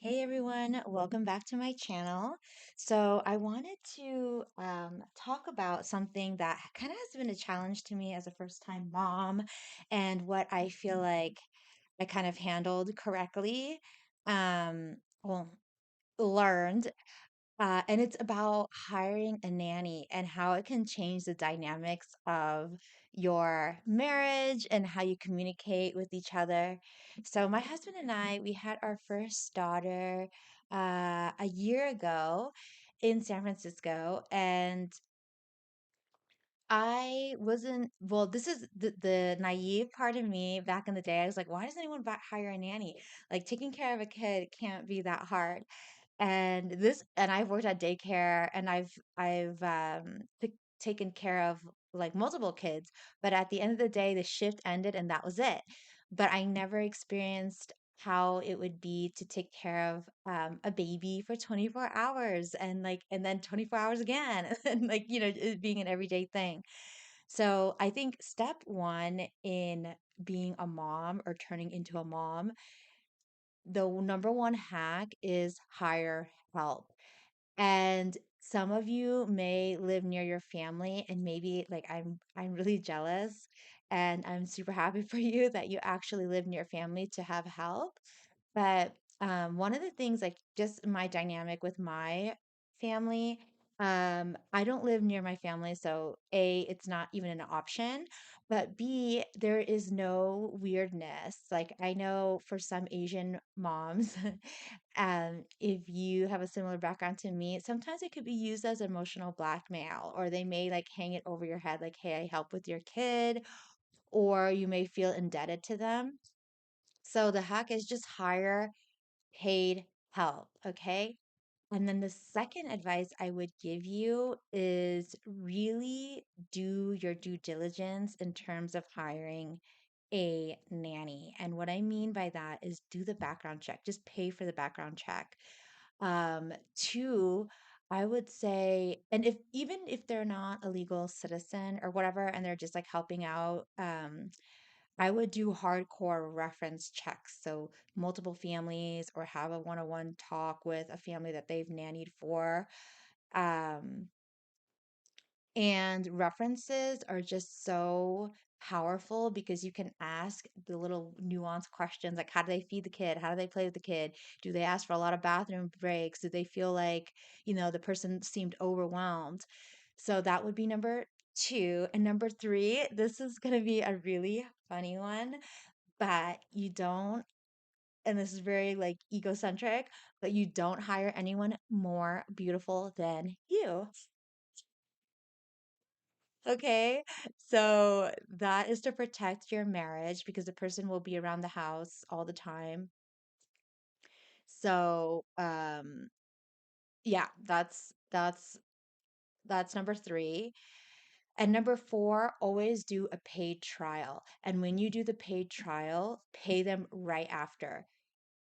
Hey everyone, welcome back to my channel. So, I wanted to talk about something that kind of has been a challenge to me as a first-time mom and what I feel like I kind of handled correctly. Well, learned and it's about hiring a nanny and how it can change the dynamics of your marriage and how you communicate with each other. So, my husband and I, we had our first daughter a year ago in San Francisco, and I wasn't, well, this is the naive part of me back in the day. I was like, why does anyone hire a nanny? Like, taking care of a kid can't be that hard. And I've worked at daycare and I've taken care of like multiple kids, but at the end of the day, the shift ended and that was it. But I never experienced how it would be to take care of a baby for 24 hours and then 24 hours again and it being an everyday thing. So I think step one in being a mom or turning into a mom, the number one hack is hire help. And some of you may live near your family and maybe like I'm really jealous and I'm super happy for you that you actually live near family to have help. But one of the things, like just my dynamic with my family, I don't live near my family, so A, it's not even an option. But B, there is no weirdness. Like I know for some Asian moms, if you have a similar background to me, sometimes it could be used as emotional blackmail, or they may like hang it over your head, like, hey, I help with your kid, or you may feel indebted to them. So the hack is just hire paid help, okay? And then the second advice I would give you is really do your due diligence in terms of hiring a nanny. And what I mean by that is do the background check, just pay for the background check. Two, I would say, and if even if they're not a legal citizen or whatever, and they're just like helping out, I would do hardcore reference checks. So, multiple families or have a one-on-one talk with a family that they've nannied for. Um, and references are just so powerful because you can ask the little nuanced questions like how do they feed the kid? How do they play with the kid? Do they ask for a lot of bathroom breaks? Do they feel like, the person seemed overwhelmed? So that would be number two. And number three, this is going to be a really funny one, but you don't, and this is very like egocentric, but you don't hire anyone more beautiful than you. Okay. So that is to protect your marriage because the person will be around the house all the time. So, yeah, that's number three. And number four, always do a paid trial. And when you do the paid trial, pay them right after.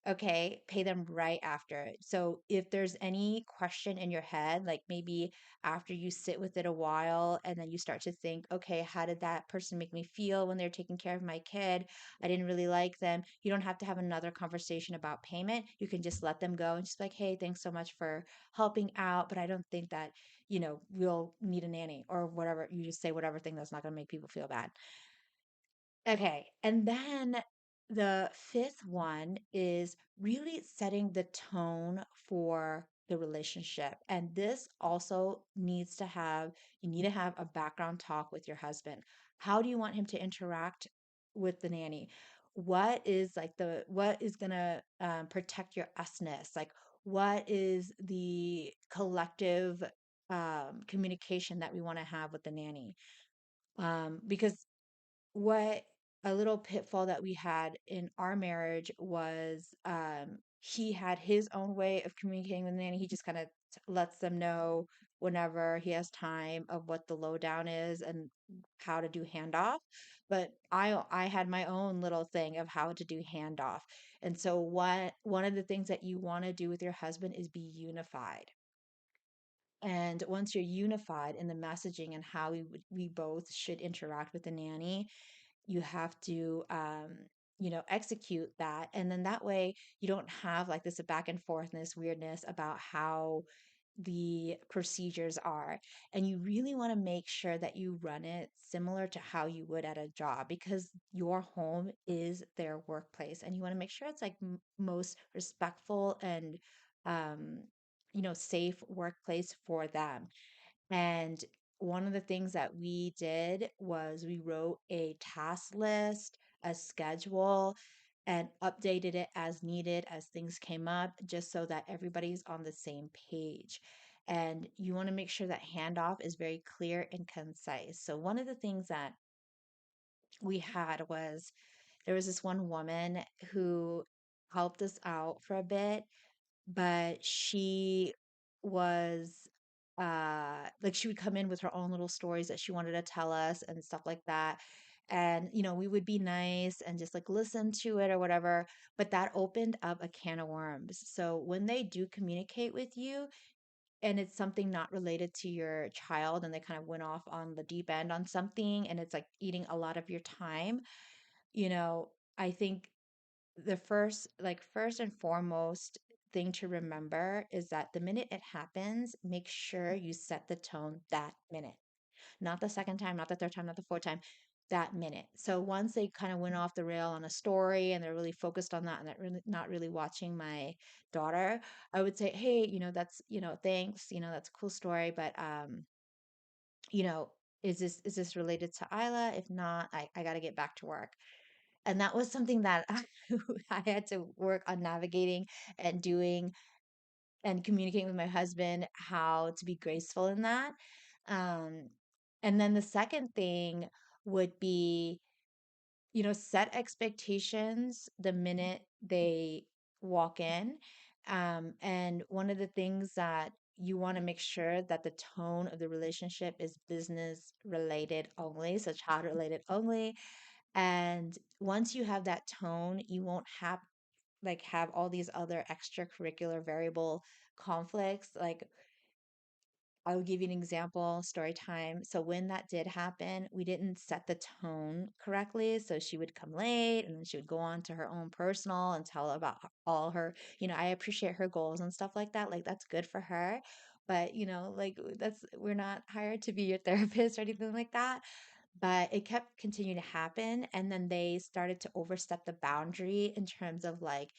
Okay, pay them right after. So if there's any question in your head, like maybe after you sit with it a while and then you start to think, okay, how did that person make me feel when they're taking care of my kid? I didn't really like them. You don't have to have another conversation about payment. You can just let them go and just be like, hey, thanks so much for helping out, but I don't think that, we'll need a nanny or whatever. You just say whatever thing that's not going to make people feel bad. Okay. And then the fifth one is really setting the tone for the relationship. And this also you need to have a background talk with your husband. How do you want him to interact with the nanny? What is going to protect your usness? Like, what is the collective communication that we want to have with the nanny? Because what a little pitfall that we had in our marriage was he had his own way of communicating with the nanny. He just kind of lets them know whenever he has time of what the lowdown is and how to do handoff. But I had my own little thing of how to do handoff. And so one of the things that you want to do with your husband is be unified. And once you're unified in the messaging and how we both should interact with the nanny, you have to execute that. And then that way you don't have like this back and forth and this weirdness about how the procedures are. And you really want to make sure that you run it similar to how you would at a job, because your home is their workplace and you want to make sure it's like most respectful and um safe workplace for them. And one of the things that we did was we wrote a task list, a schedule, and updated it as needed as things came up, just so that everybody's on the same page. And you want to make sure that handoff is very clear and concise. So, one of the things that we had was there was this one woman who helped us out for a bit, but she was like she would come in with her own little stories that she wanted to tell us and stuff like that. And we would be nice and just like listen to it or whatever, but that opened up a can of worms. So when they do communicate with you and it's something not related to your child and they kind of went off on the deep end on something and it's like eating a lot of your time, you know, I think the first and foremost thing to remember is that the minute it happens, make sure you set the tone that minute, not the second time, not the third time, not the fourth time, that minute. So once they kind of went off the rail on a story and they're really focused on that and that really not really watching my daughter, I would say, hey, that's, thanks, that's a cool story, but you know, is this related to Isla? If not, I got to get back to work. And that was something that I had to work on navigating and doing and communicating with my husband how to be graceful in that. Um, and then the second thing would be, set expectations the minute they walk in. And one of the things that you want to make sure that the tone of the relationship is business related only, so child related only. And once you have that tone, you won't have all these other extracurricular variable conflicts. Like I'll give you an example, story time. So when that did happen, we didn't set the tone correctly. So she would come late and then she would go on to her own personal and tell about all her, I appreciate her goals and stuff like that. Like that's good for her. But, like we're not hired to be your therapist or anything like that. But it kept continuing to happen. And then they started to overstep the boundary in terms of like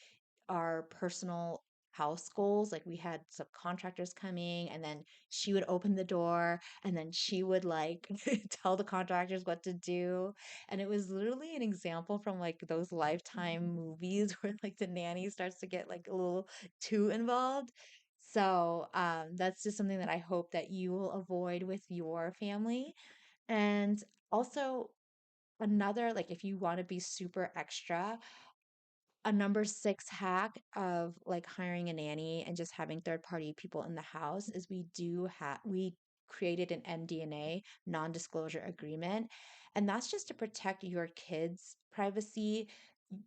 our personal house goals. Like we had subcontractors coming, and then she would open the door, and then she would like tell the contractors what to do. And it was literally an example from like those Lifetime movies where like the nanny starts to get like a little too involved. So that's just something that I hope that you will avoid with your family. And also, another, like, if you want to be super extra, a number six hack of like hiring a nanny and just having third party people in the house is we created an NDNA, non-disclosure agreement. And that's just to protect your kids' privacy,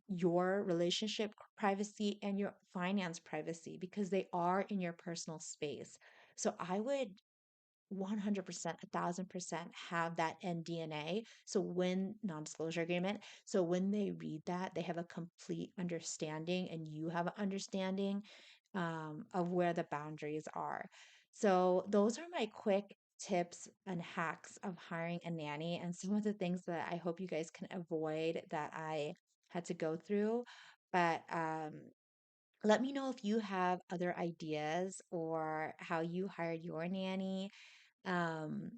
your relationship privacy, and your finance privacy because they are in your personal space. So I would 100%, 1,000% have that NDNA. So when non-disclosure agreement, so when they read that, they have a complete understanding and you have an understanding of where the boundaries are. So those are my quick tips and hacks of hiring a nanny and some of the things that I hope you guys can avoid that I had to go through. But let me know if you have other ideas or how you hired your nanny. um,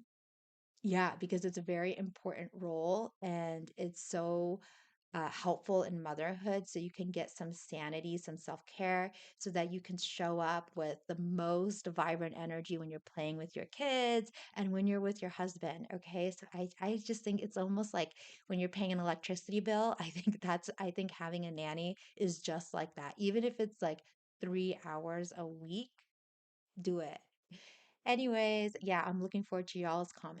yeah, because it's a very important role and it's so helpful in motherhood. So you can get some sanity, some self-care, so that you can show up with the most vibrant energy when you're playing with your kids and when you're with your husband. Okay. So I just think it's almost like when you're paying an electricity bill, I think having a nanny is just like that. Even if it's like 3 hours a week, do it. Anyways, yeah, I'm looking forward to y'all's comments.